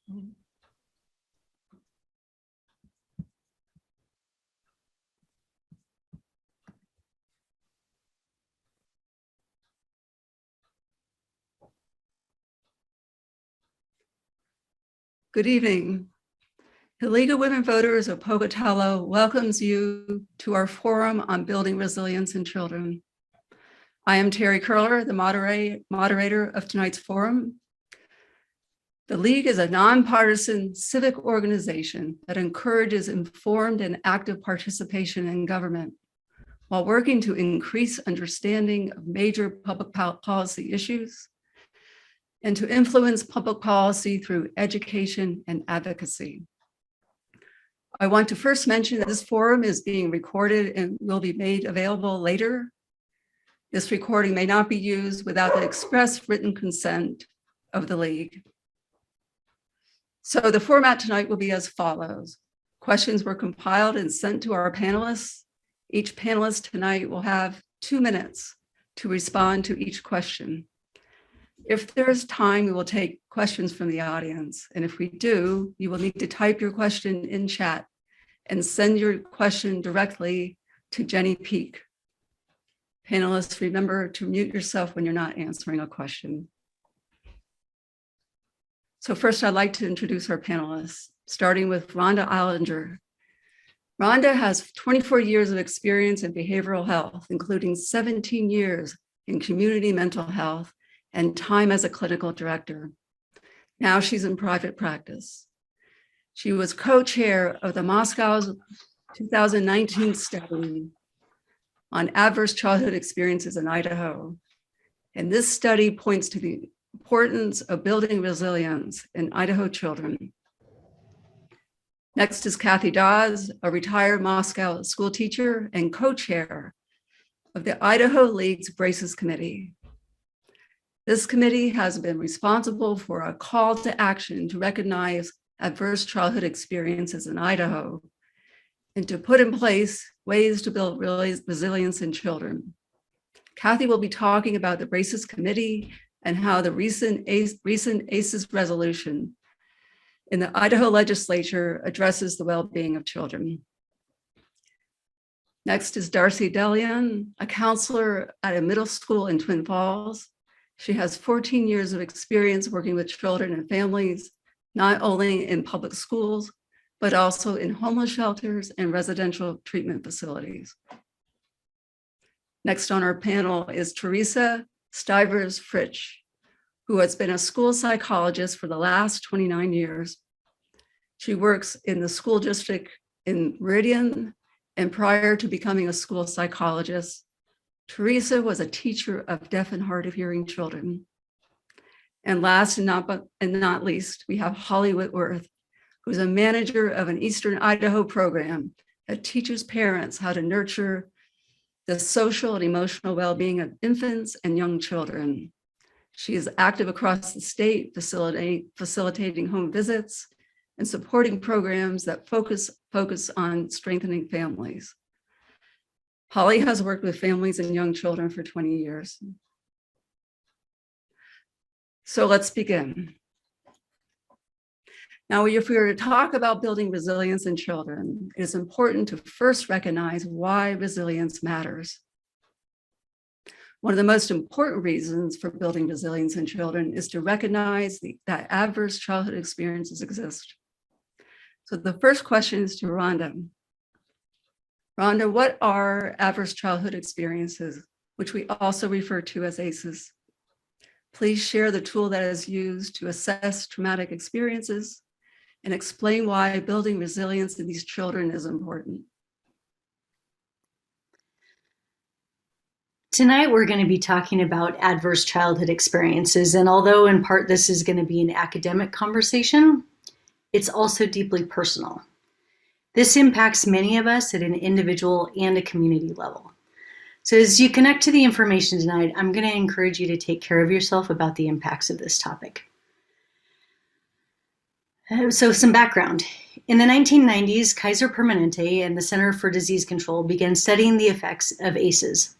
Good evening. The League of Women Voters of Pocatello welcomes you to our forum on building resilience in children. I am Terry Curler, the moderator of tonight's forum. The League is a nonpartisan civic organization that encourages informed and active participation in government while working to increase understanding of major public policy issues and to influence public policy through education and advocacy. I want to first mention that this forum is being recorded and will be made available later. This recording may not be used without the express written consent of the League. So the format tonight will be as follows. Questions were compiled and sent to our panelists. Each panelist tonight will have 2 minutes to respond to each question. If there's time, we will take questions from the audience. And if we do, you will need to type your question in chat and send your question directly to Jenny Peak. Panelists, remember to mute yourself when you're not answering a question. So first, I'd like to introduce our panelists, starting with Rhonda Eilinger. Rhonda has 24 years of experience in behavioral health, including 17 years in community mental health and time as a clinical director. Now she's in private practice. She was co-chair of the Moscow's 2019 study on adverse childhood experiences in Idaho. And this study points to the importance of building resilience in Idaho children. Next is Kathy Dawes, a retired Moscow school teacher and co-chair of the Idaho League's Braces Committee. This committee has been responsible for a call to action to recognize adverse childhood experiences in Idaho and to put in place ways to build resilience in children. Kathy will be talking about the Braces Committee and how the recent ACEs resolution in the Idaho legislature addresses the well-being of children. Next is Darcy Delian, a counselor at a middle school in Twin Falls. She has 14 years of experience working with children and families, not only in public schools, but also in homeless shelters and residential treatment facilities. Next on our panel is Teresa Stivers Fritsch, who has been a school psychologist for the last 29 years. She works in the school district in Meridian, and prior to becoming a school psychologist, Teresa was a teacher of deaf and hard of hearing children. And last and not least, we have Holly Whitworth, who's a manager of an Eastern Idaho program that teaches parents how to nurture the social and emotional well-being of infants and young children. She is active across the state, facilitating home visits and supporting programs that focus on strengthening families. Holly has worked with families and young children for 20 years. So let's begin. Now, if we were to talk about building resilience in children, it is important to first recognize why resilience matters. One of the most important reasons for building resilience in children is to recognize that adverse childhood experiences exist. So the first question is to Rhonda. Rhonda, what are adverse childhood experiences, which we also refer to as ACEs? Please share the tool that is used to assess traumatic experiences and explain why building resilience in these children is important. Tonight, we're going to be talking about adverse childhood experiences. And although in part this is going to be an academic conversation, it's also deeply personal. This impacts many of us at an individual and a community level. So as you connect to the information tonight, I'm going to encourage you to take care of yourself about the impacts of this topic. So some background. In the 1990s, Kaiser Permanente and the Center for Disease Control began studying the effects of ACEs.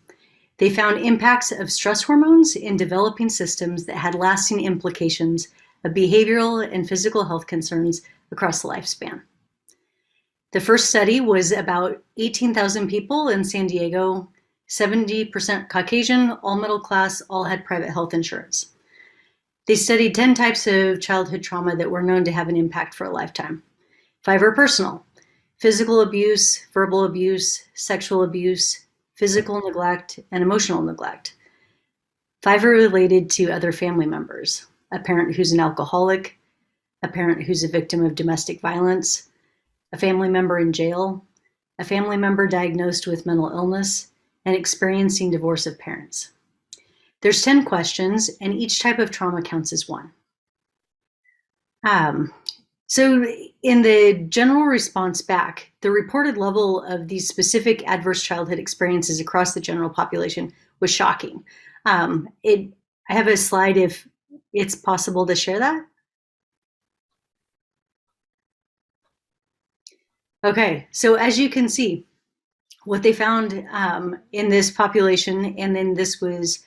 They found impacts of stress hormones in developing systems that had lasting implications of behavioral and physical health concerns across the lifespan. The first study was about 18,000 people in San Diego, 70% Caucasian, all middle class, all had private health insurance. They studied 10 types of childhood trauma that were known to have an impact for a lifetime. 5 are personal: physical abuse, verbal abuse, sexual abuse, physical neglect, and emotional neglect. 5 are related to other family members: a parent who's an alcoholic, a parent who's a victim of domestic violence, a family member in jail, a family member diagnosed with mental illness, and experiencing divorce of parents. There's 10 questions, and each type of trauma counts as one. So in the general response back, the reported level of these specific adverse childhood experiences across the general population was shocking. I have a slide if it's possible to share that. Okay, so as you can see, what they found in this population, and then this was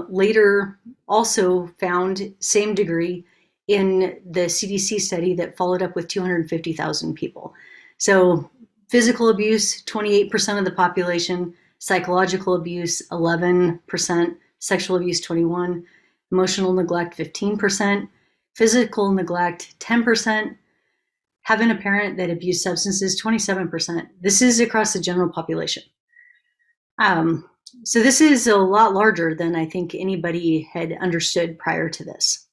later also found, same degree, in the CDC study that followed up with 250,000 people. So physical abuse, 28% of the population; psychological abuse, 11%; sexual abuse, 21%; emotional neglect, 15%; physical neglect, 10%; having a parent that abused substances, 27%. This is across the general population. So this is a lot larger than I think anybody had understood prior to this.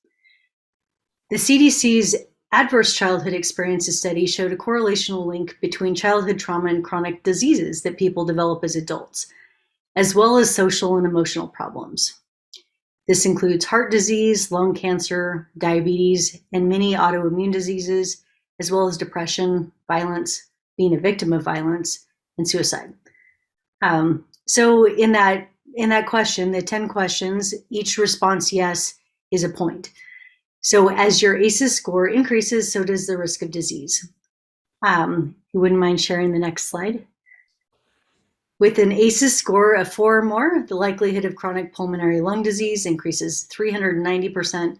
The CDC's Adverse Childhood Experiences study showed a correlational link between childhood trauma and chronic diseases that people develop as adults, as well as social and emotional problems. This includes heart disease, lung cancer, diabetes, and many autoimmune diseases, as well as depression, violence, being a victim of violence, and suicide. So in that question, the 10 questions, each response yes is a point. So as your ACEs score increases, so does the risk of disease. You wouldn't mind sharing the next slide? With an ACEs score of 4 or more, the likelihood of chronic pulmonary lung disease increases 390%,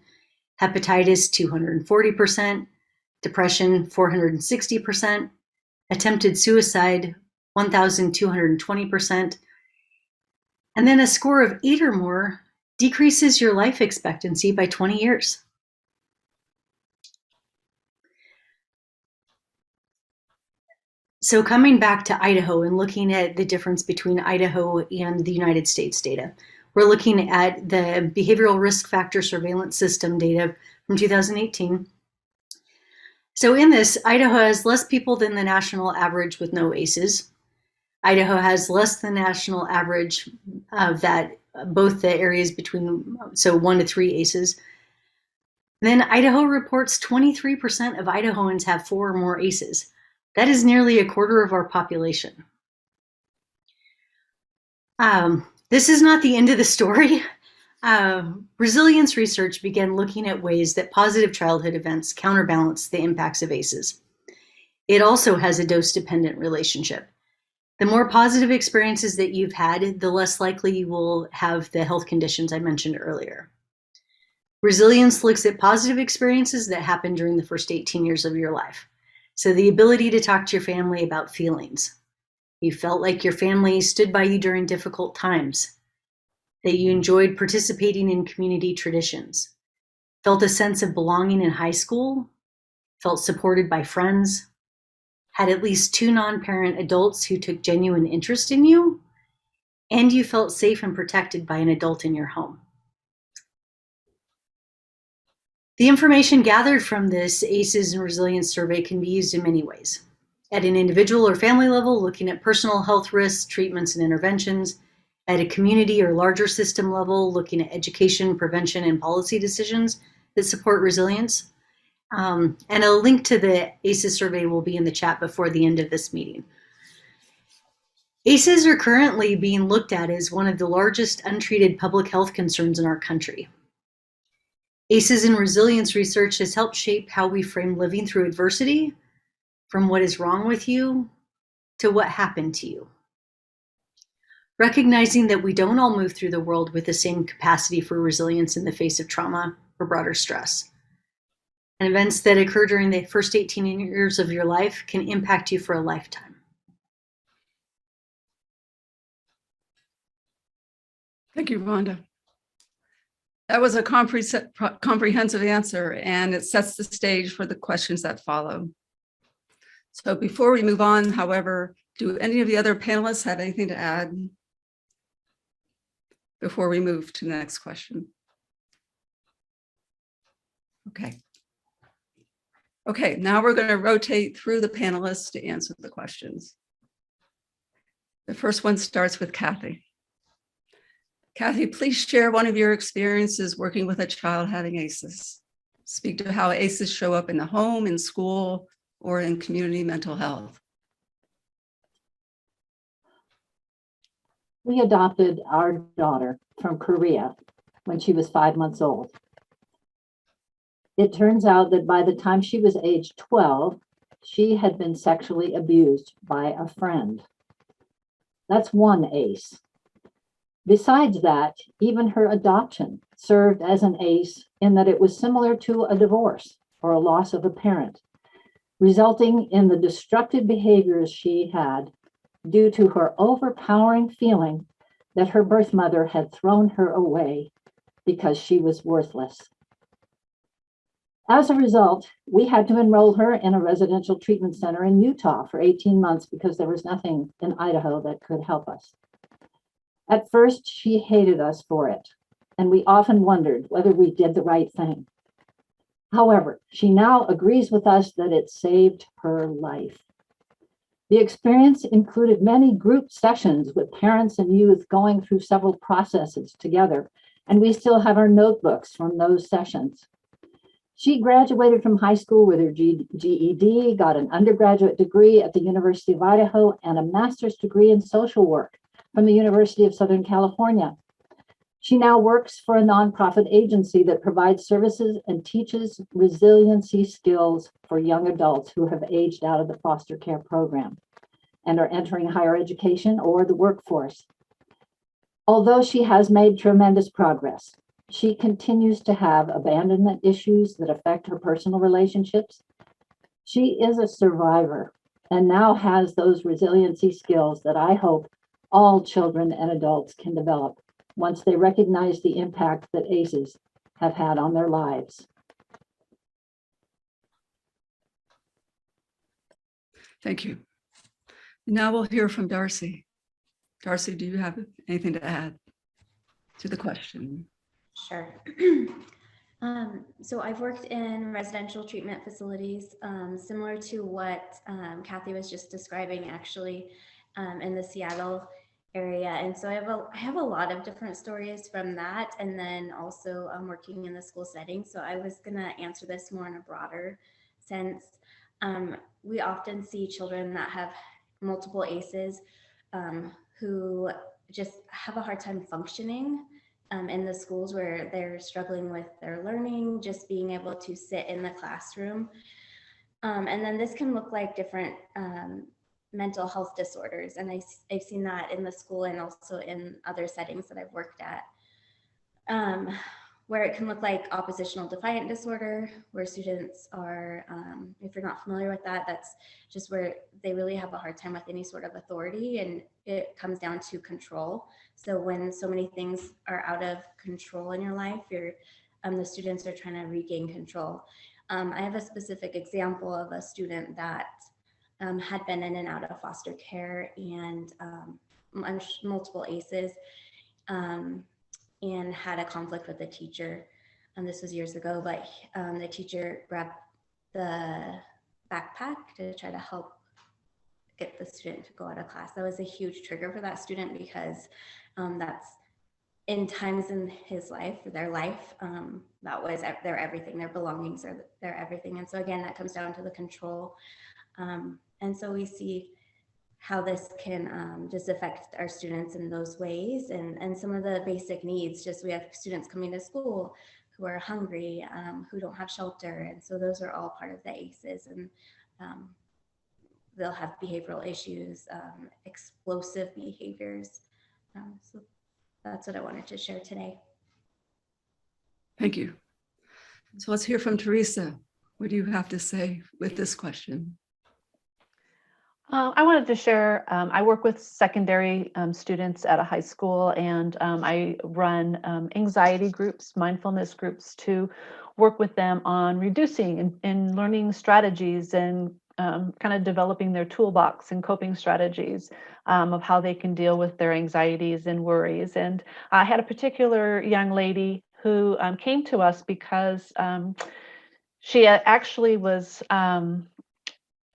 hepatitis 240%, depression 460%, attempted suicide 1,220%, and then a score of 8 or more decreases your life expectancy by 20 years. So coming back to Idaho and looking at the difference between Idaho and the United States data, we're looking at the Behavioral Risk Factor Surveillance System data from 2018. So in this, Idaho has less people than the national average with no ACEs. Idaho has less than national average of that, both the areas between, so 1 to 3 ACEs. Then Idaho reports 23% of Idahoans have 4 or more ACEs. That is nearly a quarter of our population. This is not the end of the story. Resilience research began looking at ways that positive childhood events counterbalance the impacts of ACEs. It also has a dose-dependent relationship. The more positive experiences that you've had, the less likely you will have the health conditions I mentioned earlier. Resilience looks at positive experiences that happen during the first 18 years of your life. So the ability to talk to your family about feelings. You felt like your family stood by you during difficult times, that you enjoyed participating in community traditions, felt a sense of belonging in high school, felt supported by friends, had at least 2 non-parent adults who took genuine interest in you, and you felt safe and protected by an adult in your home. The information gathered from this ACEs and Resilience survey can be used in many ways. At an individual or family level, looking at personal health risks, treatments, and interventions. At a community or larger system level, looking at education, prevention, and policy decisions that support resilience. And a link to the ACEs survey will be in the chat before the end of this meeting. ACEs are currently being looked at as one of the largest untreated public health concerns in our country. ACEs and resilience research has helped shape how we frame living through adversity, from what is wrong with you to what happened to you. Recognizing that we don't all move through the world with the same capacity for resilience in the face of trauma or broader stress. And events that occur during the first 18 years of your life can impact you for a lifetime. Thank you, Rhonda. That was a comprehensive answer, and it sets the stage for the questions that follow. So before we move on, however, do any of the other panelists have anything to add before we move to the next question? Okay. Okay, now we're going to rotate through the panelists to answer the questions. The first one starts with Kathy. Kathy, please share one of your experiences working with a child having ACEs. Speak to how ACEs show up in the home, in school, or in community mental health. We adopted our daughter from Korea when she was 5 months old. It turns out that by the time she was age 12, she had been sexually abused by a friend. That's one ACE. Besides that, even her adoption served as an ACE in that it was similar to a divorce or a loss of a parent, resulting in the destructive behaviors she had due to her overpowering feeling that her birth mother had thrown her away because she was worthless. As a result, we had to enroll her in a residential treatment center in Utah for 18 months because there was nothing in Idaho that could help us. At first, she hated us for it, and we often wondered whether we did the right thing. However, she now agrees with us that it saved her life. The experience included many group sessions with parents and youth going through several processes together, and we still have our notebooks from those sessions. She graduated from high school with her GED, got an undergraduate degree at the University of Idaho, and a master's degree in social work from the University of Southern California. She now works for a nonprofit agency that provides services and teaches resiliency skills for young adults who have aged out of the foster care program and are entering higher education or the workforce. Although she has made tremendous progress, she continues to have abandonment issues that affect her personal relationships. She is a survivor and now has those resiliency skills that I hope all children and adults can develop once they recognize the impact that ACEs have had on their lives. Thank you. Now we'll hear from Darcy. Darcy, do you have anything to add to the question? Sure. So I've worked in residential treatment facilities, similar to what Kathy was just describing, actually, in the Seattle area. And so I have a lot of different stories from that, and then also working in the school setting. So I was going to answer this more in a broader sense. We often see children that have multiple ACEs who just have a hard time functioning in the schools where they're struggling with their learning, just being able to sit in the classroom. And then this can look like different mental health disorders. And I've seen that in the school and also in other settings that I've worked at, where it can look like oppositional defiant disorder, where students are, if you're not familiar with that, that's just where they really have a hard time with any sort of authority, and it comes down to control. So when so many things are out of control in your life, the students are trying to regain control. I have a specific example of a student that had been in and out of foster care and multiple ACEs, and had a conflict with the teacher. And this was years ago, but the teacher grabbed the backpack to try to help get the student to go out of class. That was a huge trigger for that student because that's in times in his life, their life, that was their everything, their belongings are their everything. And so again, that comes down to the control. And so we see how this can just affect our students in those ways, and some of the basic needs. Just we have students coming to school who are hungry, who don't have shelter, and so those are all part of the ACEs, and they'll have behavioral issues, explosive behaviors. So that's what I wanted to share today. Thank you. So let's hear from Teresa. What do you have to say with this question? I wanted to share, I work with secondary students at a high school, and I run anxiety groups, mindfulness groups, to work with them on reducing and learning strategies and kind of developing their toolbox and coping strategies of how they can deal with their anxieties and worries. And I had a particular young lady who came to us because she actually was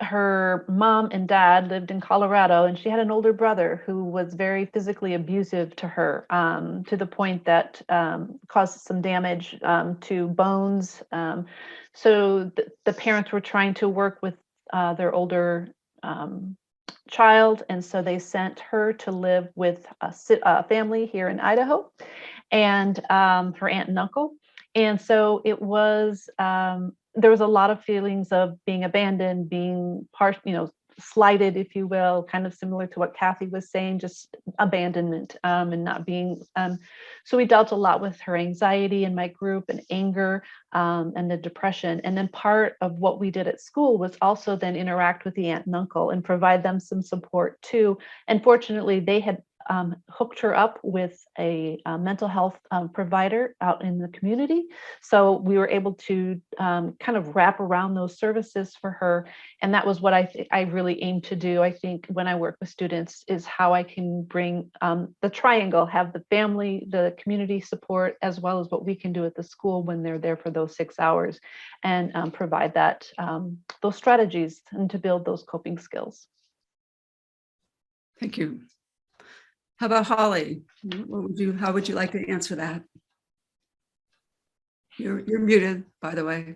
her mom and dad lived in Colorado, and she had an older brother who was very physically abusive to her, to the point that caused some damage to bones. So the parents were trying to work with their older child, and so they sent her to live with a family here in Idaho, and her aunt and uncle. And so it was, there was a lot of feelings of being abandoned, being slighted, if you will, kind of similar to what Kathy was saying, just abandonment and not being. So we dealt a lot with her anxiety in my group, and anger and the depression. And then part of what we did at school was also then interact with the aunt and uncle and provide them some support too. And fortunately, they had hooked her up with a mental health provider out in the community. So we were able to kind of wrap around those services for her. And that was what I really aim to do. I think when I work with students is how I can bring the triangle, have the family, the community support, as well as what we can do at the school when they're there for those 6 hours, and provide that those strategies and to build those coping skills. Thank you. How about Holly? How would you like to answer that? You're muted, by the way.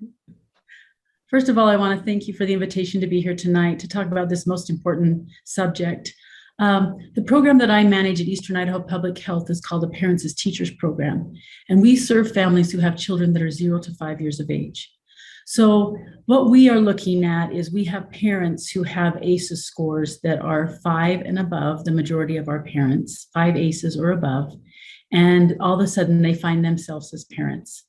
First of all, I want to thank you for the invitation to be here tonight to talk about this most important subject. The program that I manage at Eastern Idaho Public Health is called the Parents as Teachers program, and we serve families who have children that are 0 to 5 years of age. So what we are looking at is we have parents who have ACEs scores that are 5 and above, the majority of our parents, 5 ACEs or above, and all of a sudden they find themselves as parents.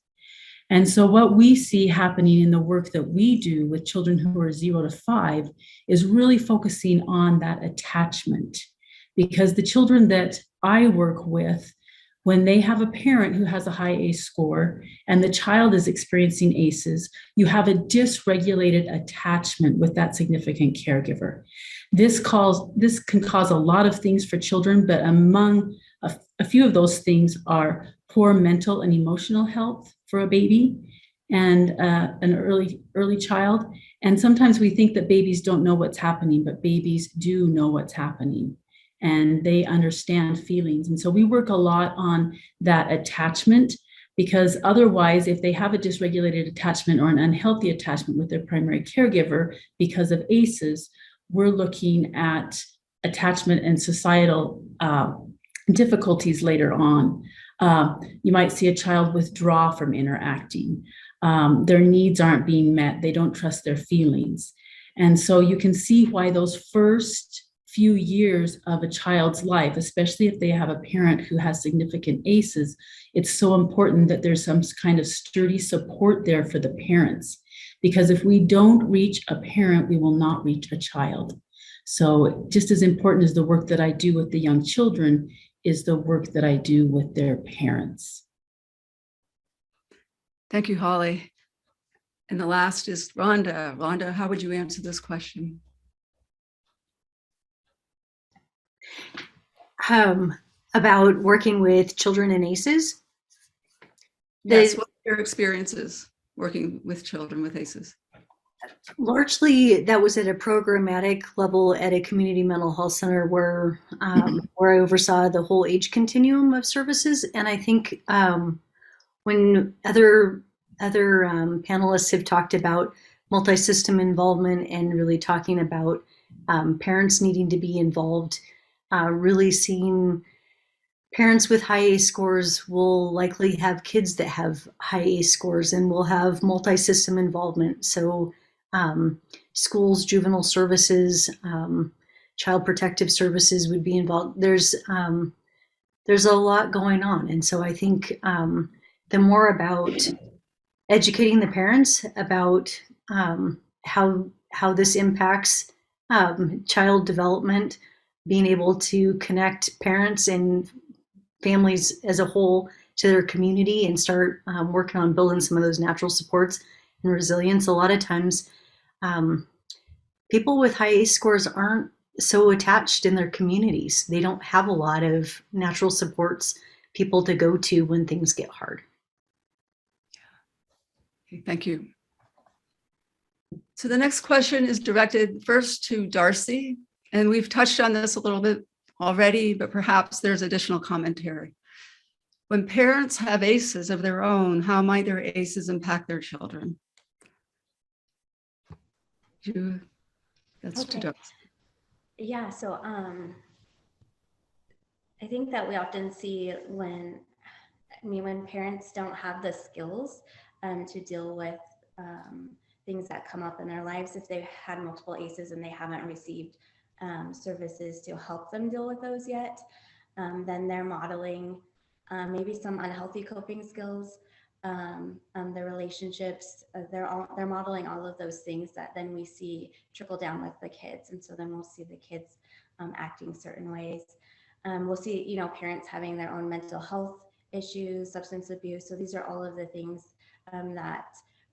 And so what we see happening in the work that we do with children who are 0 to 5 is really focusing on that attachment, because the children that I work with, when they have a parent who has a high ACE score and the child is experiencing ACEs, you have a dysregulated attachment with that significant caregiver. This can cause a lot of things for children, but among a few of those things are poor mental and emotional health for a baby and an early child. And sometimes we think that babies don't know what's happening, but babies do know what's happening, and they understand feelings. And so we work a lot on that attachment, because otherwise, if they have a dysregulated attachment or an unhealthy attachment with their primary caregiver because of ACEs, we're looking at attachment and societal difficulties later on. You might see a child withdraw from interacting. Their needs aren't being met. They don't trust their feelings. And so you can see why those first few years of a child's life, especially if they have a parent who has significant ACEs, it's so important that there's some kind of sturdy support there for the parents. Because if we don't reach a parent, we will not reach a child. So just as important as the work that I do with the young children is the work that I do with their parents. Thank you, Holly. And the last is Rhonda. Rhonda, how would you answer this question? About working with children and ACEs? Yes, what are your experiences working with children with ACEs? Largely, that was at a programmatic level at a community mental health center where I oversaw the whole age continuum of services. And I think when other panelists have talked about multi-system involvement and really talking about parents needing to be involved, really seeing parents with high ACE scores will likely have kids that have high ACE scores, and will have multi-system involvement. So schools, juvenile services, child protective services would be involved. There's a lot going on. And so I think the more about educating the parents about how this impacts child development, being able to connect parents and families as a whole to their community and start working on building some of those natural supports and resilience. A lot of times, people with high ACE scores aren't so attached in their communities. They don't have a lot of natural supports, people to go to when things get hard. Okay, thank you. So the next question is directed first to Darcy, and we've touched on this a little bit already, but perhaps there's additional commentary. When parents have ACEs of their own, how might their ACEs impact their children? That's to Okay. Darcy. Yeah, so I think that we often see when parents don't have the skills to deal with things that come up in their lives, if they've had multiple ACEs and they haven't received services to help them deal with those yet, then they're modeling maybe some unhealthy coping skills, their relationships, they're modeling all of those things that then we see trickle down with the kids. And so then we'll see the kids acting certain ways. We'll see, parents having their own mental health issues, substance abuse. So these are all of the things that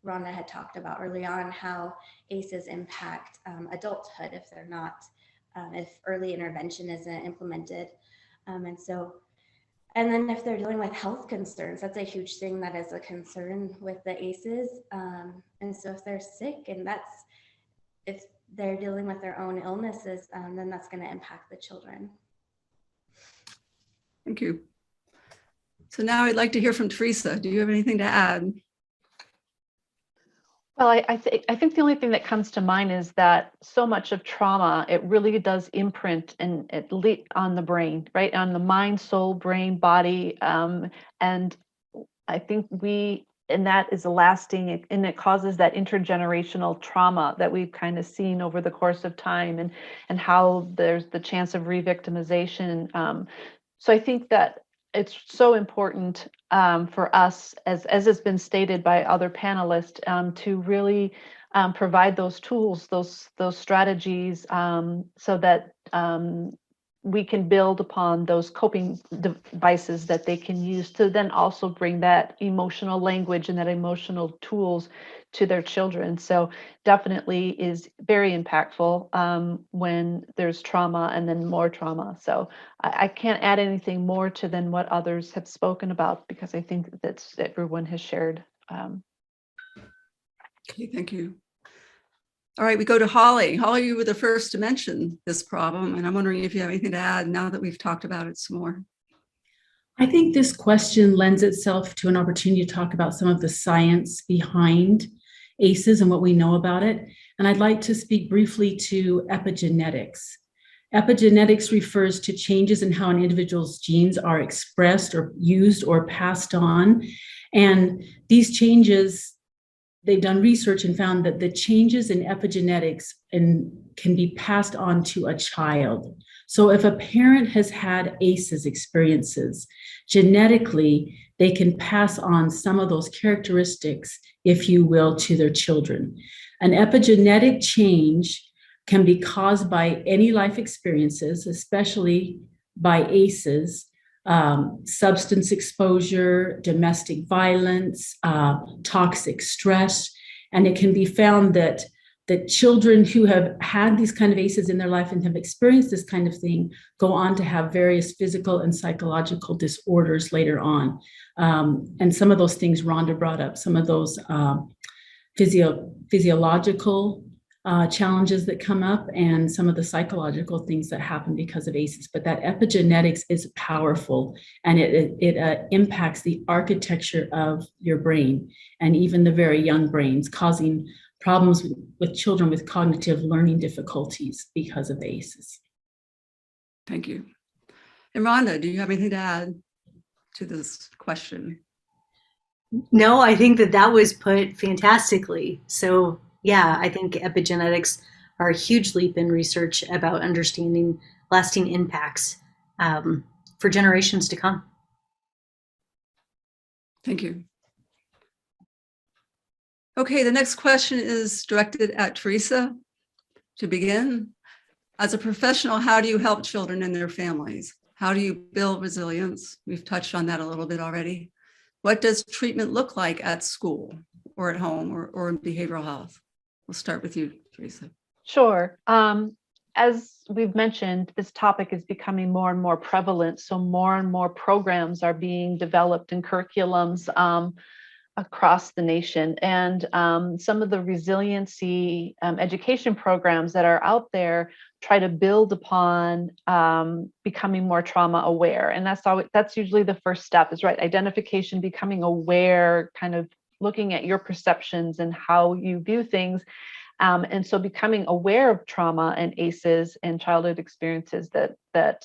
Rhonda had talked about early on, how ACEs impact adulthood if they're not, if early intervention isn't implemented. And then if they're dealing with health concerns, that's a huge thing that is a concern with the ACEs. And so if they're sick and if they're dealing with their own illnesses, then that's going to impact the children. Thank you. So now I'd like to hear from Teresa. Do you have anything to add? Well, I think the only thing that comes to mind is that so much of trauma, it really does imprint on the brain, right? On the mind, soul, brain, body. And I think and that is a lasting, and it causes that intergenerational trauma that we've kind of seen over the course of time, and how there's the chance of re-victimization. So I think that it's so important for us, as has been stated by other panelists, to really provide those tools, those strategies, so that we can build upon those coping devices that they can use to then also bring that emotional language and that emotional tools to their children. So definitely is very impactful when there's trauma and then more trauma. So I can't add anything more to than what others have spoken about, because I think that's everyone has shared. Okay, thank you. All right, we go to Holly. Holly, you were the first to mention this problem, and I'm wondering if you have anything to add now that we've talked about it some more. I think this question lends itself to an opportunity to talk about some of the science behind ACEs and what we know about it. And I'd like to speak briefly to epigenetics. Epigenetics refers to changes in how an individual's genes are expressed or used or passed on. And these changes, they've done research and found that the changes in epigenetics can be passed on to a child. So if a parent has had ACEs experiences, genetically, they can pass on some of those characteristics, if you will, to their children. An epigenetic change can be caused by any life experiences, especially by ACEs, substance exposure, domestic violence, toxic stress. And it can be found that children who have had these kind of ACEs in their life and have experienced this kind of thing go on to have various physical and psychological disorders later on. And some of those things Rhonda brought up, some of those physiological challenges that come up, and some of the psychological things that happen because of ACEs. But that epigenetics is powerful, and it impacts the architecture of your brain and even the very young brains, causing problems with children with cognitive learning difficulties because of ACEs. Thank you. And Rhonda, do you have anything to add to this question? No, I think that was put fantastically. So yeah, I think epigenetics are a huge leap in research about understanding lasting impacts for generations to come. Thank you. Okay, the next question is directed at Teresa. To begin, as a professional, how do you help children and their families? How do you build resilience? We've touched on that a little bit already. What does treatment look like at school or at home or in behavioral health? We'll start with you, Teresa. Sure. As we've mentioned, this topic is becoming more and more prevalent. So more and more programs are being developed and curriculums across the nation. And some of the resiliency education programs that are out there try to build upon becoming more trauma aware. And that's usually the first step is right. Identification, becoming aware, kind of looking at your perceptions and how you view things. And so becoming aware of trauma and ACEs and childhood experiences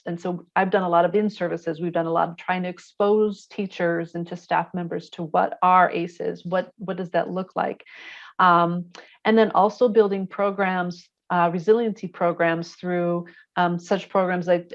and so I've done a lot of in-services. We've done a lot of trying to expose teachers and to staff members to what are ACEs, what does that look like? And then also building programs, resiliency programs through such programs like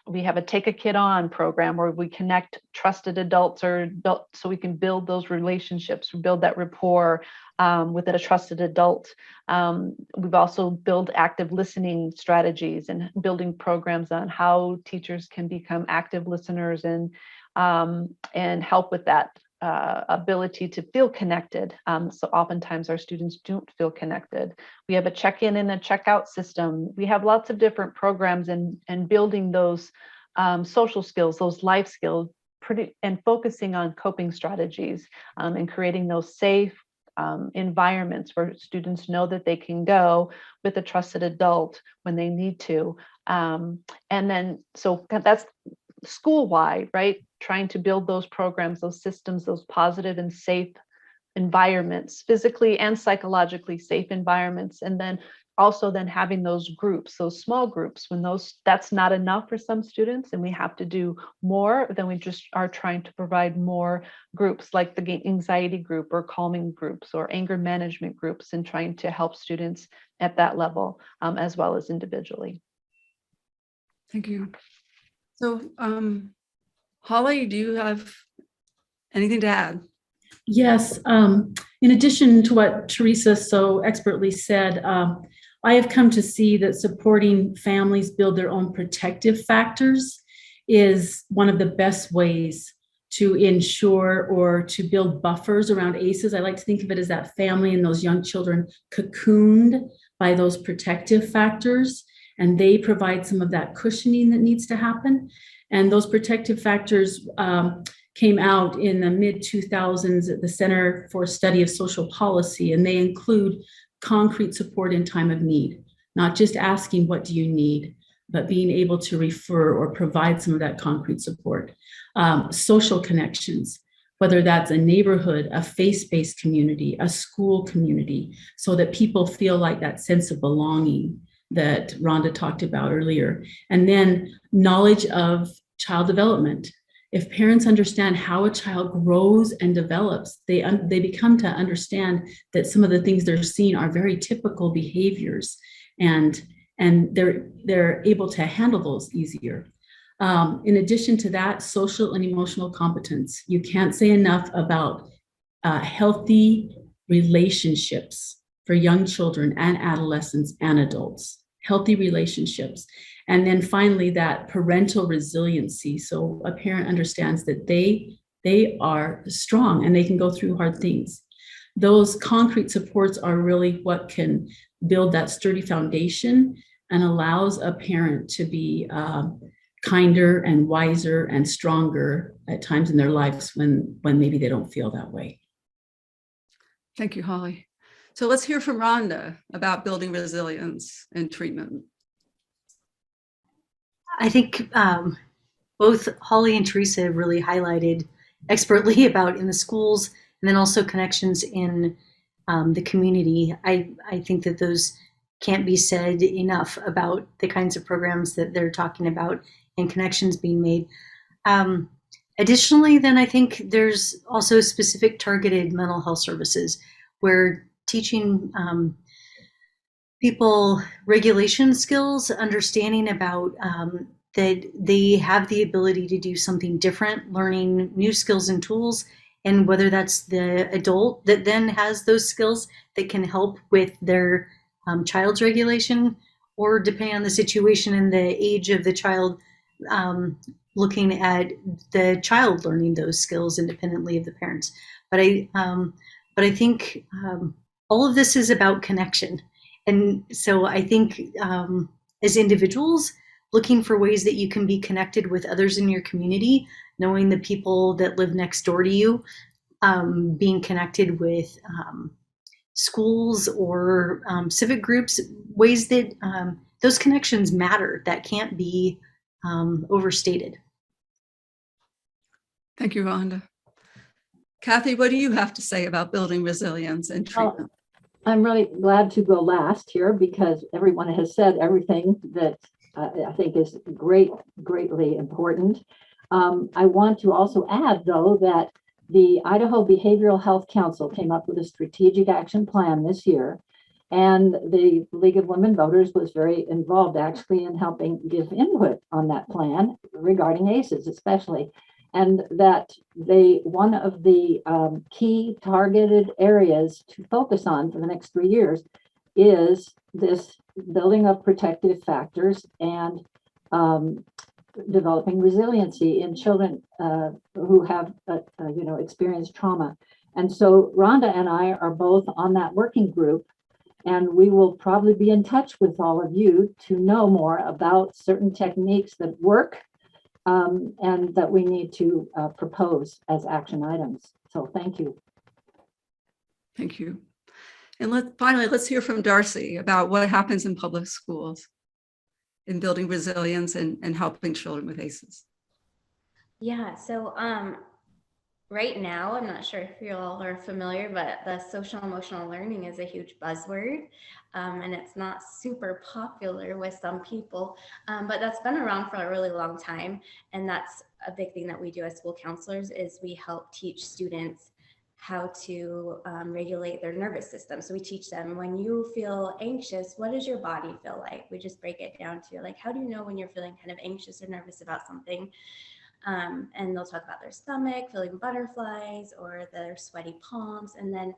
we have a Take a Kid On program where we connect trusted adults so we can build those relationships, build that rapport with a trusted adult. We've also built active listening strategies and building programs on how teachers can become active listeners and help with that ability to feel connected. So oftentimes our students don't feel connected. We have a check-in and a check-out system. We have lots of different programs and building those social skills, those life skills, and focusing on coping strategies and creating those safe environments where students know that they can go with a trusted adult when they need to. And then, so that's school-wide, right? Trying to build those programs, those systems, those positive and safe environments, physically and psychologically safe environments. And then also then having those groups, those small groups, when that's not enough for some students and we have to do more, then we just are trying to provide more groups like the anxiety group or calming groups or anger management groups and trying to help students at that level as well as individually. Thank you. So, Holly, do you have anything to add? Yes. In addition to what Teresa so expertly said, I have come to see that supporting families build their own protective factors is one of the best ways to ensure or to build buffers around ACEs. I like to think of it as that family and those young children cocooned by those protective factors, and they provide some of that cushioning that needs to happen. And those protective factors came out in the mid-2000s at the Center for Study of Social Policy, and they include concrete support in time of need, not just asking, what do you need, but being able to refer or provide some of that concrete support. Social connections, whether that's a neighborhood, a faith-based community, a school community, so that people feel like that sense of belonging that Rhonda talked about earlier. And then knowledge of child development. If parents understand how a child grows and develops, they become to understand that some of the things they're seeing are very typical behaviors, and they're able to handle those easier. In addition to that, social and emotional competence. You can't say enough about healthy relationships for young children and adolescents and adults. Healthy relationships. And then finally, that parental resiliency. So a parent understands that they are strong and they can go through hard things. Those concrete supports are really what can build that sturdy foundation and allows a parent to be kinder and wiser and stronger at times in their lives when maybe they don't feel that way. Thank you, Holly. So let's hear from Rhonda about building resilience and treatment. I think both Holly and Teresa have really highlighted expertly about in the schools and then also connections in the community. I think that those can't be said enough about the kinds of programs that they're talking about and connections being made. Additionally, then I think there's also specific targeted mental health services where teaching people regulation skills, understanding about that they have the ability to do something different, learning new skills and tools, And whether that's the adult that then has those skills that can help with their child's regulation, or depending on the situation and the age of the child, looking at the child learning those skills independently of the parents. But I think all of this is about connection. And so I think as individuals, looking for ways that you can be connected with others in your community, knowing the people that live next door to you, being connected with schools or civic groups, ways that those connections matter, that can't be overstated. Thank you, Rhonda. Kathy, what do you have to say about building resilience and treatment? I'm really glad to go last here because everyone has said everything that I think is greatly important. I want to also add, though, that the Idaho Behavioral Health Council came up with a strategic action plan this year, and the League of Women Voters was very involved actually in helping give input on that plan regarding ACEs especially. And that one of the key targeted areas to focus on for the next 3 years is this building of protective factors and developing resiliency in children who have experienced trauma. And so Rhonda and I are both on that working group, and we will probably be in touch with all of you to know more about certain techniques that work and that we need to propose as action items. So thank you. Thank you. And finally, let's hear from Darcy about what happens in public schools in building resilience and helping children with ACEs. Yeah, so right now, I'm not sure if you all are familiar, but the social emotional learning is a huge buzzword, and it's not super popular with some people, but that's been around for a really long time. And that's a big thing that we do as school counselors is we help teach students how to regulate their nervous system. So we teach them, when you feel anxious, what does your body feel like? We just break it down to like, how do you know when you're feeling kind of anxious or nervous about something? And they'll talk about their stomach, feeling butterflies or their sweaty palms, and then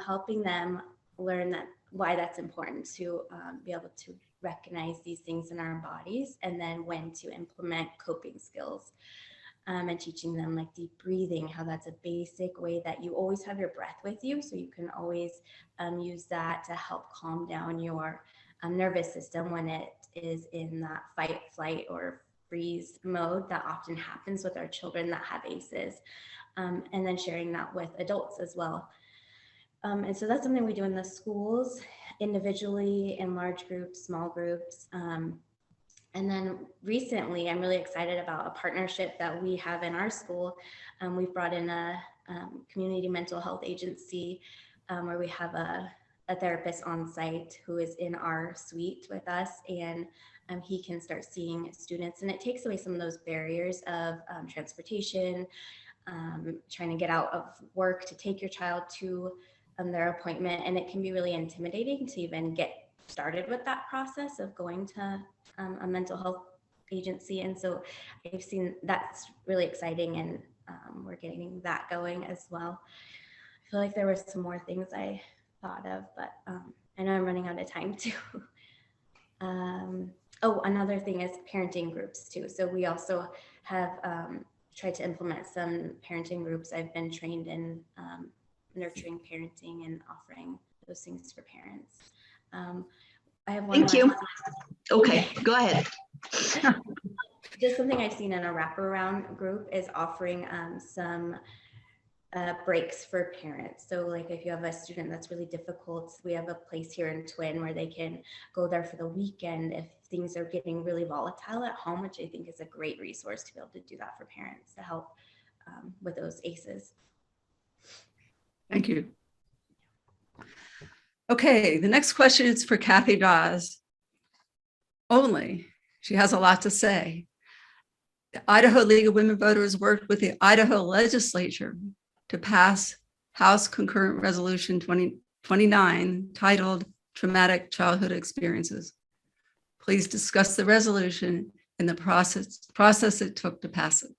helping them learn that why that's important to be able to recognize these things in our bodies, and then when to implement coping skills. And teaching them like deep breathing, how that's a basic way that you always have your breath with you. So you can always use that to help calm down your nervous system when it is in that fight, flight, or freeze mode that often happens with our children that have ACEs. And then sharing that with adults as well. And so that's something we do in the schools, individually, in large groups, small groups. And then recently, I'm really excited about a partnership that we have in our school. We've brought in a community mental health agency where we have a therapist on site who is in our suite with us, and he can start seeing students. And it takes away some of those barriers of transportation, trying to get out of work to take your child to their appointment. And it can be really intimidating to even get started with that process of going to a mental health agency. And so I've seen that's really exciting, and we're getting that going as well. I feel like there were some more things I thought of, but I know I'm running out of time too. Oh, another thing is parenting groups too. So we also have tried to implement some parenting groups. I've been trained in nurturing parenting and offering those things for parents. I have one. Thank you. Okay, go ahead. Just something I've seen in a wraparound group is offering some breaks for parents. So like if you have a student that's really difficult, we have a place here in Twin where they can go there for the weekend if things are getting really volatile at home, which I think is a great resource to be able to do that for parents to help with those ACEs. Thank you. Okay, the next question is for Kathy Dawes. Only, she has a lot to say. The Idaho League of Women Voters worked with the Idaho legislature to pass House Concurrent Resolution 2029 titled Traumatic Childhood Experiences. Please discuss the resolution and the process it took to pass it.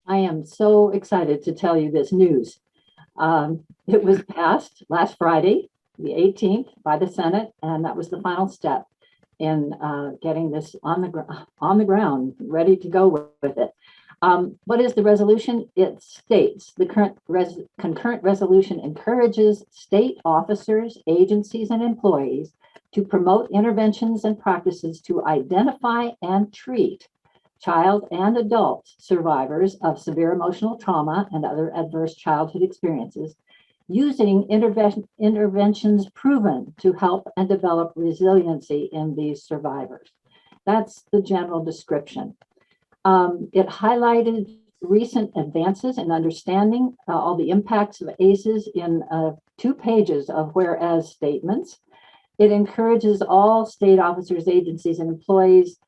I am so excited to tell you this news. It was passed last Friday, the 18th, by the Senate, and that was the final step in getting this on the ground, ready to go with it. What is the resolution? It states the concurrent resolution encourages state officers, agencies, and employees to promote interventions and practices to identify and treat child and adult survivors of severe emotional trauma and other adverse childhood experiences, using interventions proven to help and develop resiliency in these survivors. That's the general description. It highlighted recent advances in understanding all the impacts of ACEs in 2 pages of whereas statements. It encourages all state officers, agencies, and employees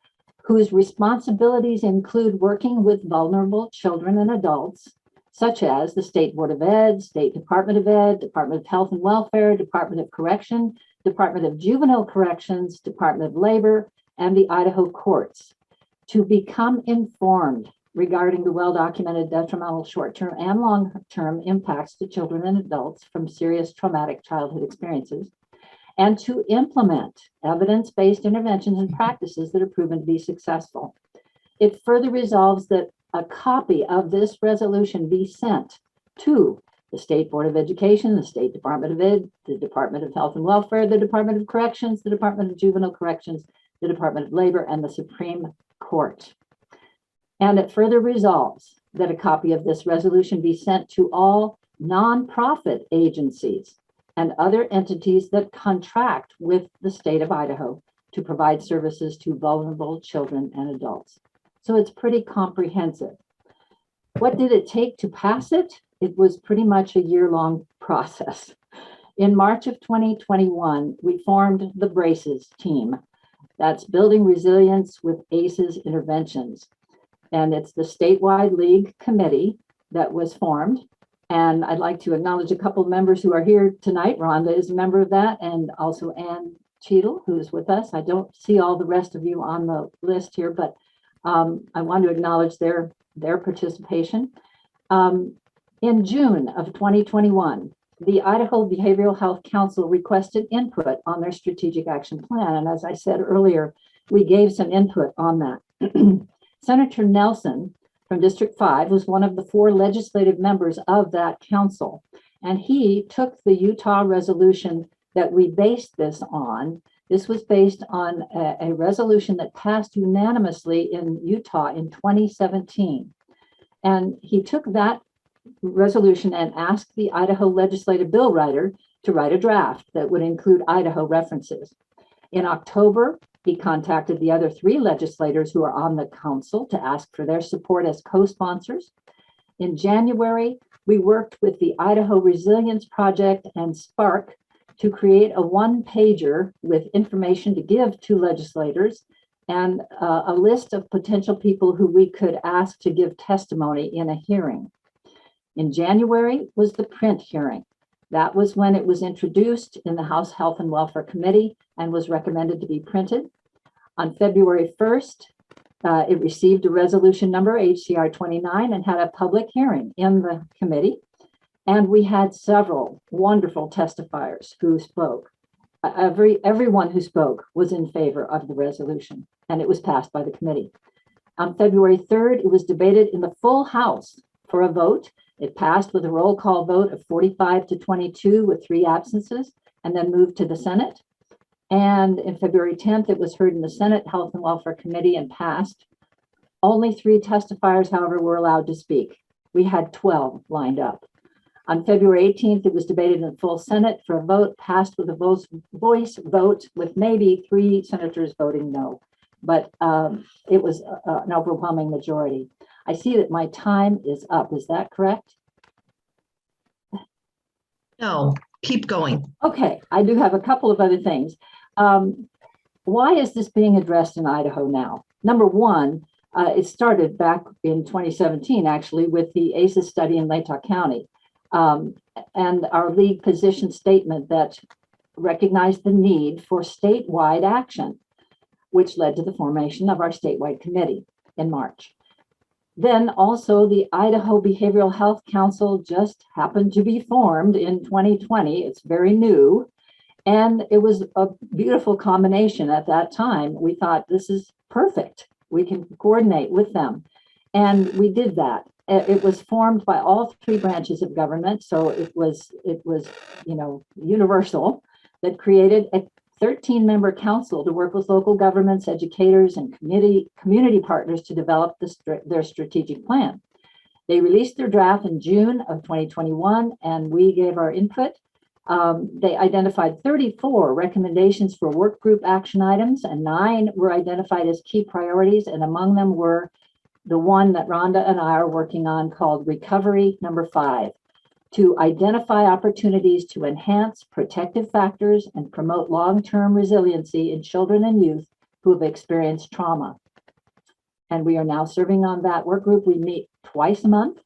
whose responsibilities include working with vulnerable children and adults, such as the State Board of Ed, State Department of Ed, Department of Health and Welfare, Department of Correction, Department of Juvenile Corrections, Department of Labor, and the Idaho courts, to become informed regarding the well-documented detrimental short-term and long-term impacts to children and adults from serious traumatic childhood experiences, and to implement evidence-based interventions and practices that are proven to be successful. It further resolves that a copy of this resolution be sent to the State Board of Education, the State Department of Ed, the Department of Health and Welfare, the Department of Corrections, the Department of Juvenile Corrections, the Department of Labor, and the Supreme Court. And it further resolves that a copy of this resolution be sent to all nonprofit agencies and other entities that contract with the state of Idaho to provide services to vulnerable children and adults. So it's pretty comprehensive. What did it take to pass it? It was pretty much a year-long process. In March of 2021, we formed the BRACES team. That's Building Resilience with ACEs Interventions. And it's the statewide league committee that was formed. And I'd like to acknowledge a couple of members who are here tonight. Rhonda is a member of that, and also Ann Cheadle, who's with us. I don't see all the rest of you on the list here, but I want to acknowledge their participation. In June of 2021, the Idaho Behavioral Health Council requested input on their strategic action plan. And as I said earlier, we gave some input on that. Senator Nelson from District 5 was one of the 4 legislative members of that council. And he took the Utah resolution that we based this on. This was based on a resolution that passed unanimously in Utah in 2017. And he took that resolution and asked the Idaho legislative bill writer to write a draft that would include Idaho references. In October, he contacted the other 3 legislators who are on the council to ask for their support as co-sponsors. In January, we worked with the Idaho Resilience Project and Spark to create a 1-pager with information to give to legislators and a list of potential people who we could ask to give testimony in a hearing. In January was the print hearing. That was when it was introduced in the House Health and Welfare Committee and was recommended to be printed. On February 1st, it received a resolution number HCR 29 and had a public hearing in the committee. And we had several wonderful testifiers who spoke. Everyone who spoke was in favor of the resolution, and it was passed by the committee. On February 3rd, it was debated in the full House for a vote. It passed with a roll call vote of 45 to 22 with 3 absences, and then moved to the Senate. And in February 10th, it was heard in the Senate Health and Welfare Committee and passed. Only 3 testifiers, however, were allowed to speak. We had 12 lined up. On February 18th, it was debated in the full Senate for a vote, passed with a voice vote with maybe 3 senators voting no, but it was an overwhelming majority. I see that my time is up. Is that correct? No, keep going. Okay, I do have a couple of other things. Why is this being addressed in Idaho now? Number one, it started back in 2017, actually, with the ACEs study in Latah County. And our league position statement that recognized the need for statewide action, which led to the formation of our statewide committee in March. Then also the Idaho Behavioral Health Council just happened to be formed in 2020. It's very new. And it was a beautiful combination at that time. We thought this is perfect. We can coordinate with them. And we did that. It was formed by all three branches of government. So it was, universal, that created a 13-member council to work with local governments, educators, and community partners to develop their strategic plan. They released their draft in June of 2021, and we gave our input. They identified 34 recommendations for work group action items, and 9 were identified as key priorities, and among them were the one that Rhonda and I are working on, called Recovery Number 5, to identify opportunities to enhance protective factors and promote long-term resiliency in children and youth who have experienced trauma. And we are now serving on that work group. We meet twice a month,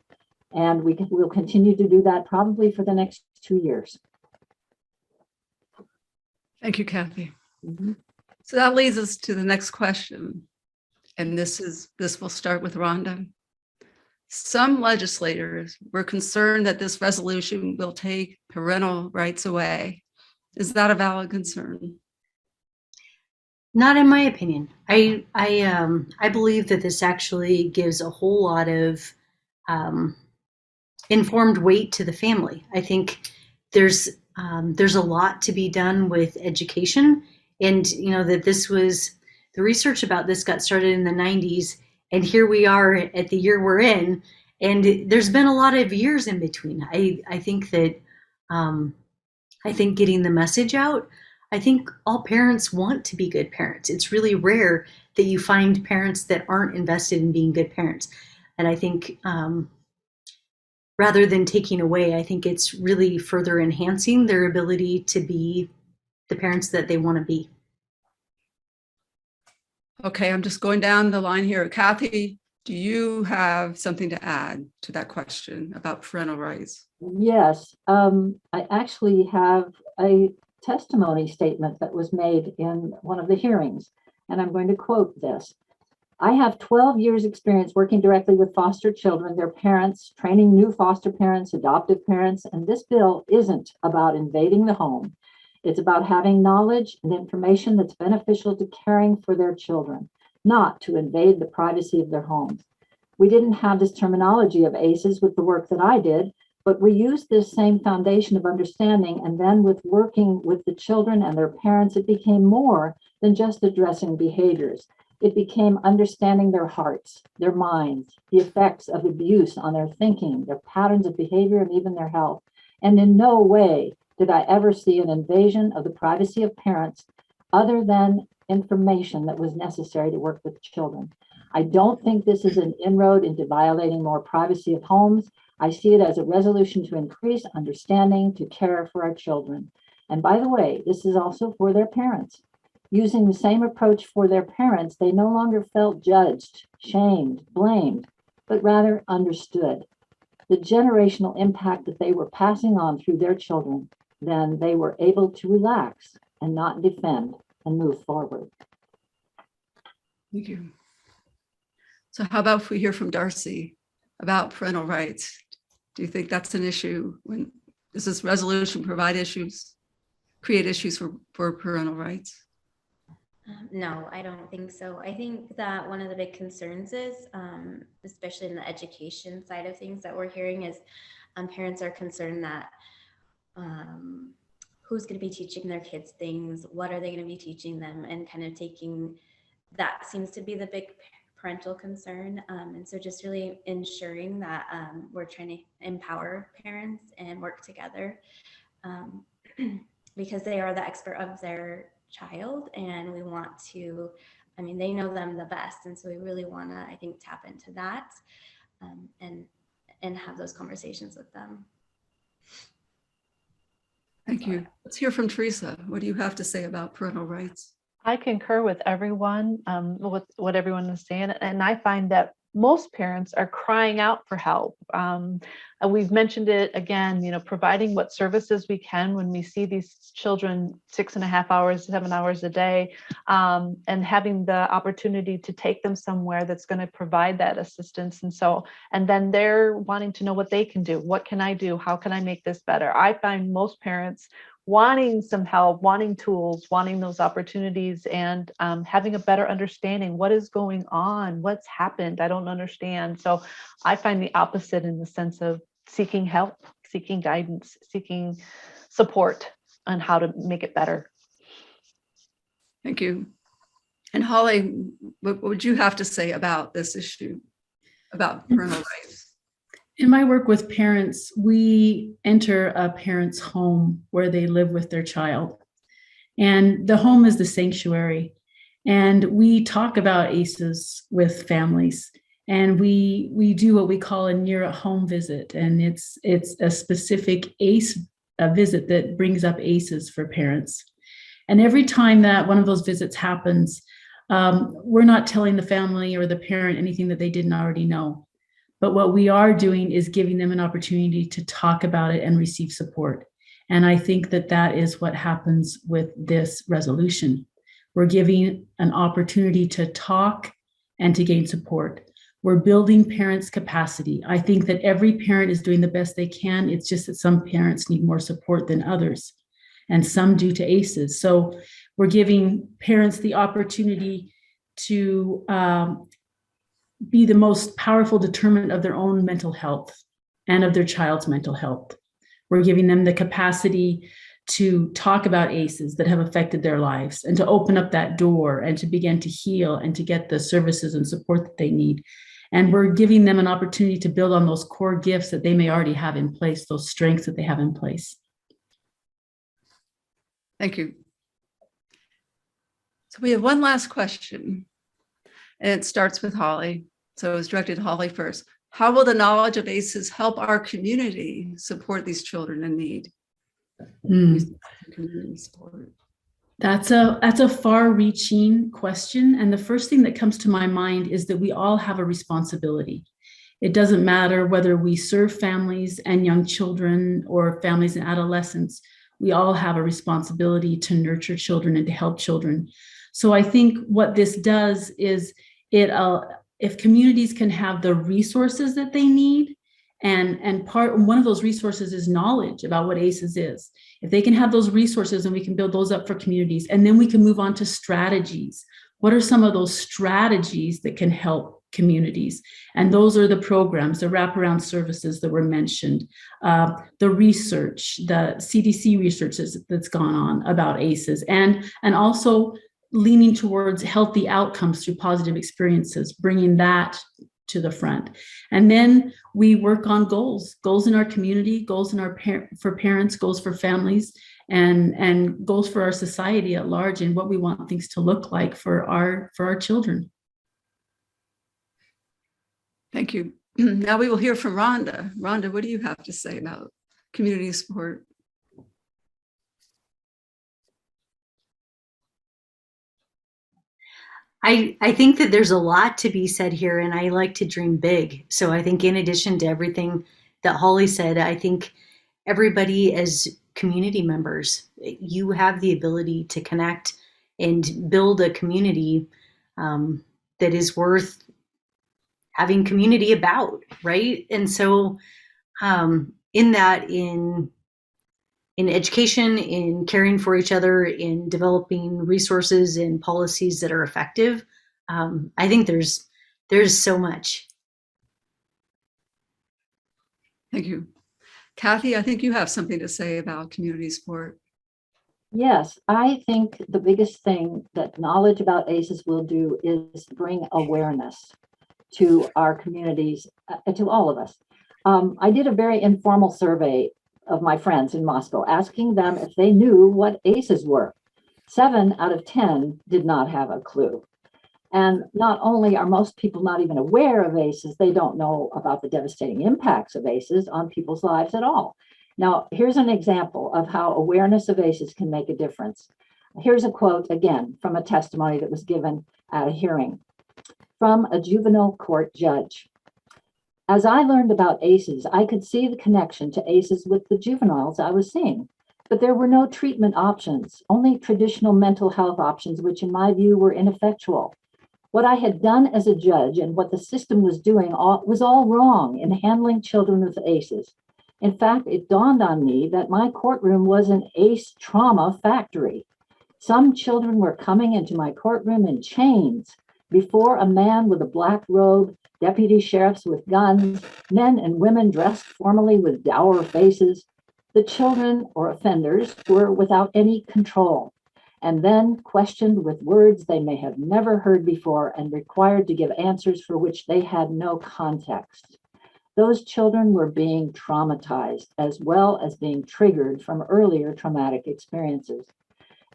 and we'll continue to do that probably for the next 2 years. Thank you, Kathy. Mhm. So that leads us to the next question. And this will start with Rhonda. Some legislators were concerned that this resolution will take parental rights away. Is that a valid concern? Not in my opinion. I believe that this actually gives a whole lot of informed weight to the family. I think there's a lot to be done with education, and that this was the research about this got started in the 90s, and here we are at the year we're in, and there's been a lot of years in between. I think that I think getting the message out. I think all parents want to be good parents. It's really rare that you find parents that aren't invested in being good parents, and I think rather than taking away, I think it's really further enhancing their ability to be the parents that they want to be. Okay, I'm just going down the line here. Kathy, do you have something to add to that question about parental rights? Yes, I actually have a testimony statement that was made in one of the hearings, and I'm going to quote this. I have 12 years experience working directly with foster children, their parents, training new foster parents, adoptive parents, and this bill isn't about invading the home. It's about having knowledge and information that's beneficial to caring for their children, not to invade the privacy of their homes. We didn't have this terminology of ACEs with the work that I did, but we used this same foundation of understanding, and then with working with the children and their parents, it became more than just addressing behaviors. It became understanding their hearts, their minds, the effects of abuse on their thinking, their patterns of behavior, and even their health. And in no way did I ever see an invasion of the privacy of parents other than information that was necessary to work with children. I don't think this is an inroad into violating more privacy of homes. I see it as a resolution to increase understanding, to care for our children. And by the way, this is also for their parents. Using the same approach for their parents, they no longer felt judged, shamed, blamed, but rather understood. The generational impact that they were passing on through their children, then they were able to relax and not defend and move forward. Thank you. So how about if we hear from Darcy about parental rights? Do you think that's an issue? Does this resolution create issues for parental rights? No, I don't think so. I think that one of the big concerns is, especially in the education side of things that we're hearing, is parents are concerned that who's going to be teaching their kids things, what are they going to be teaching them, and kind of that seems to be the big parental concern. And so just really ensuring that we're trying to empower parents and work together because they are the expert of their child, and we want to, they know them the best, and so we really want to, I think, tap into that and have those conversations with them. Thank you. Let's hear from Teresa. What do you have to say about parental rights? I concur with everyone, with what everyone is saying, and I find that most parents are crying out for help. We've mentioned it again, providing what services we can when we see these children 6.5 hours, 7 hours a day, and having the opportunity to take them somewhere that's going to provide that assistance. And then they're wanting to know what they can do. What can I do? How can I make this better? I find most parents wanting some help, wanting tools, wanting those opportunities, and having a better understanding. What is going on? What's happened? I don't understand. So I find the opposite in the sense of seeking help, seeking guidance, seeking support on how to make it better. Thank you. And Holly, what would you have to say about this issue, about parental rights? In my work with parents, we enter a parent's home where they live with their child. And the home is the sanctuary. And we talk about ACEs with families. And we do what we call a near at home visit. And it's a specific ACE visit that brings up ACEs for parents. And every time that one of those visits happens, we're not telling the family or the parent anything that they didn't already know. But what we are doing is giving them an opportunity to talk about it and receive support. And I think that that is what happens with this resolution. We're giving an opportunity to talk and to gain support. We're building parents' capacity. I think that every parent is doing the best they can. It's just that some parents need more support than others, and some due to ACEs. So we're giving parents the opportunity to be the most powerful determinant of their own mental health and of their child's mental health. We're giving them the capacity to talk about ACEs that have affected their lives and to open up that door and to begin to heal and to get the services and support that they need. And we're giving them an opportunity to build on those core gifts that they may already have in place, those strengths that they have in place. Thank you. So we have one last question, and it starts with Holly. So it was directed to Holly first. How will the knowledge of ACEs help our community support these children in need? Community support. That's a far-reaching question. And the first thing that comes to my mind is that we all have a responsibility. It doesn't matter whether we serve families and young children or families and adolescents. We all have a responsibility to nurture children and to help children. So I think what this does is if communities can have the resources that they need, and one of those resources is knowledge about what ACEs is. If they can have those resources, and we can build those up for communities, and then we can move on to strategies. What are some of those strategies that can help communities? And those are the programs, the wraparound services that were mentioned, the research, the CDC research that's gone on about ACEs, and also leaning towards healthy outcomes through positive experiences, bringing that to the front. And then we work on goals in our community, goals for parents, goals for families, and goals for our society at large, and what we want things to look like for our children. Thank you. Now we will hear from Rhonda. Rhonda, what do you have to say about community support? I think that there's a lot to be said here, and I like to dream big. So I think in addition to everything that Holly said, I think everybody as community members, you have the ability to connect and build a community that is worth having community about, right? And so in education, in caring for each other, in developing resources and policies that are effective, I think there's so much. Thank you. Kathy, I think you have something to say about community support. Yes, I think the biggest thing that knowledge about ACEs will do is bring awareness to our communities, to all of us. I did a very informal survey of my friends in Moscow, asking them if they knew what ACEs were. 7 out of 10 did not have a clue. And not only are most people not even aware of ACEs, they don't know about the devastating impacts of ACEs on people's lives at all. Now, here's an example of how awareness of ACEs can make a difference. Here's a quote again from a testimony that was given at a hearing. from a juvenile court judge. As I learned about ACEs, I could see the connection to ACEs with the juveniles I was seeing, but there were no treatment options, only traditional mental health options, which in my view were ineffectual. What I had done as a judge and what the system was doing was all wrong in handling children with ACEs. In fact, it dawned on me that my courtroom was an ACE trauma factory. Some children were coming into my courtroom in chains before a man with a black robe, deputy sheriffs with guns, men and women dressed formally with dour faces. The children or offenders were without any control, and then questioned with words they may have never heard before and required to give answers for which they had no context. Those children were being traumatized as well as being triggered from earlier traumatic experiences.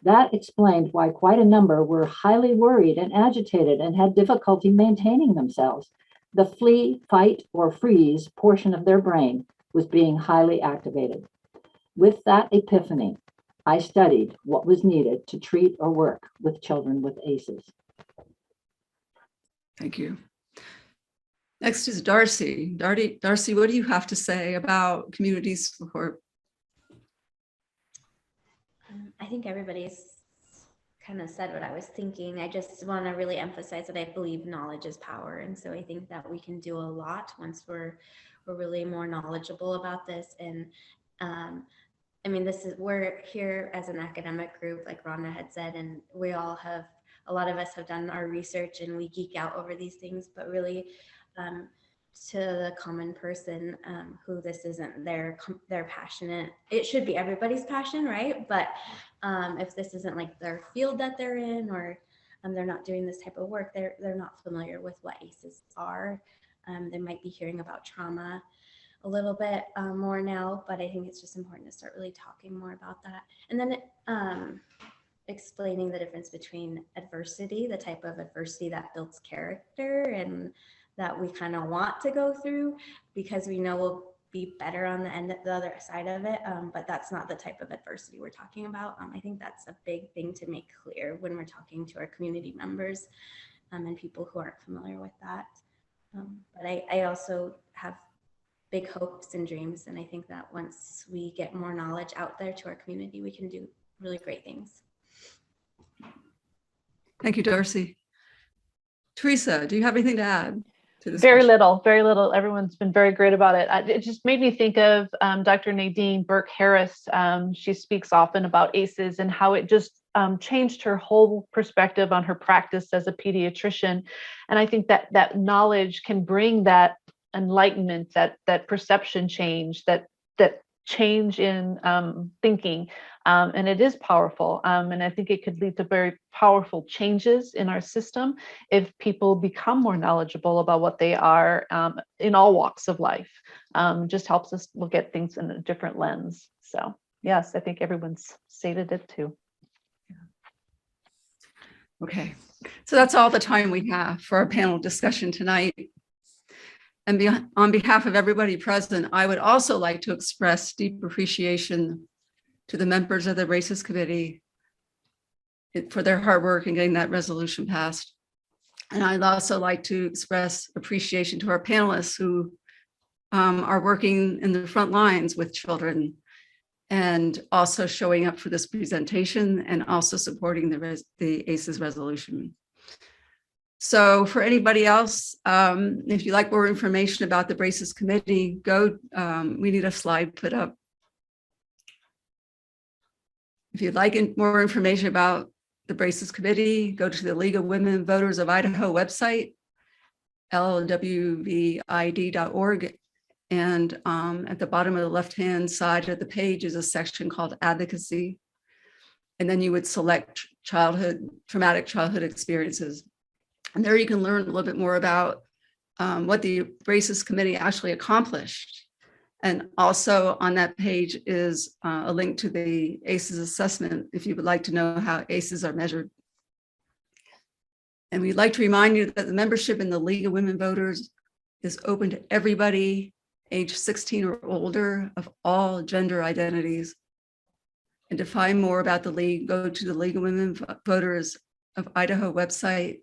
That explained why quite a number were highly worried and agitated and had difficulty maintaining themselves. The flee, fight, or freeze portion of their brain was being highly activated. With that epiphany, I studied what was needed to treat or work with children with ACEs. Thank you. Next is Darcy. Darcy, what do you have to say about community support? I think everybody's kind of said what I was thinking. I just want to really emphasize that I believe knowledge is power. And so I think that we can do a lot once we're really more knowledgeable about this. And I mean, we're here as an academic group, like Rhonda had said, and a lot of us have done our research and we geek out over these things, but really to the common person who this isn't their passionate, it should be everybody's passion, right? But if this isn't like their field that they're in, or they're not doing this type of work, they're not familiar with what ACEs are. They might be hearing about trauma a little bit more now, but I think it's just important to start really talking more about that. And then explaining the difference between adversity, the type of adversity that builds character and that we kind of want to go through because we know we'll be better on the other side of it, but that's not the type of adversity we're talking about. I think that's a big thing to make clear when we're talking to our community members and people who aren't familiar with that. But I also have big hopes and dreams, and I think that once we get more knowledge out there to our community, we can do really great things. Thank you, Darcy. Teresa, do you have anything to add to this? Very little. Everyone's been very great about it. It just made me think of Dr. Nadine Burke-Harris. She speaks often about ACEs and how it just changed her whole perspective on her practice as a pediatrician. And I think that knowledge can bring that enlightenment, that perception change, that change in thinking, and it is powerful. And I think it could lead to very powerful changes in our system if people become more knowledgeable about what they are in all walks of life. Just helps us look at things in a different lens. So yes, I think everyone's stated it too. Okay, so that's all the time we have for our panel discussion tonight. And on behalf of everybody present, I would also like to express deep appreciation to the members of the Races Committee for their hard work in getting that resolution passed. And I'd also like to express appreciation to our panelists who are working in the front lines with children and also showing up for this presentation and also supporting the ACEs resolution. So for anybody else, if you'd like more information about the Braces Committee, we need a slide put up. If you'd like more information about the Braces Committee, go to the League of Women Voters of Idaho website, lwvid.org. And at the bottom of the left-hand side of the page is a section called Advocacy. And then you would select traumatic childhood experiences. And there you can learn a little bit more about what the Braces Committee actually accomplished. And also on that page is a link to the ACEs assessment if you would like to know how ACEs are measured. And we'd like to remind you that the membership in the League of Women Voters is open to everybody age 16 or older of all gender identities. And to find more about the League, go to the League of Women Voters of Idaho website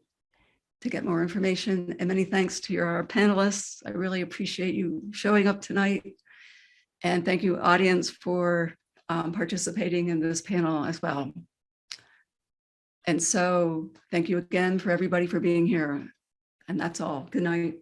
to get more information. And many thanks to our panelists. I really appreciate you showing up tonight. And thank you, audience, for participating in this panel as well. And so thank you again for everybody for being here. And that's all. Good night.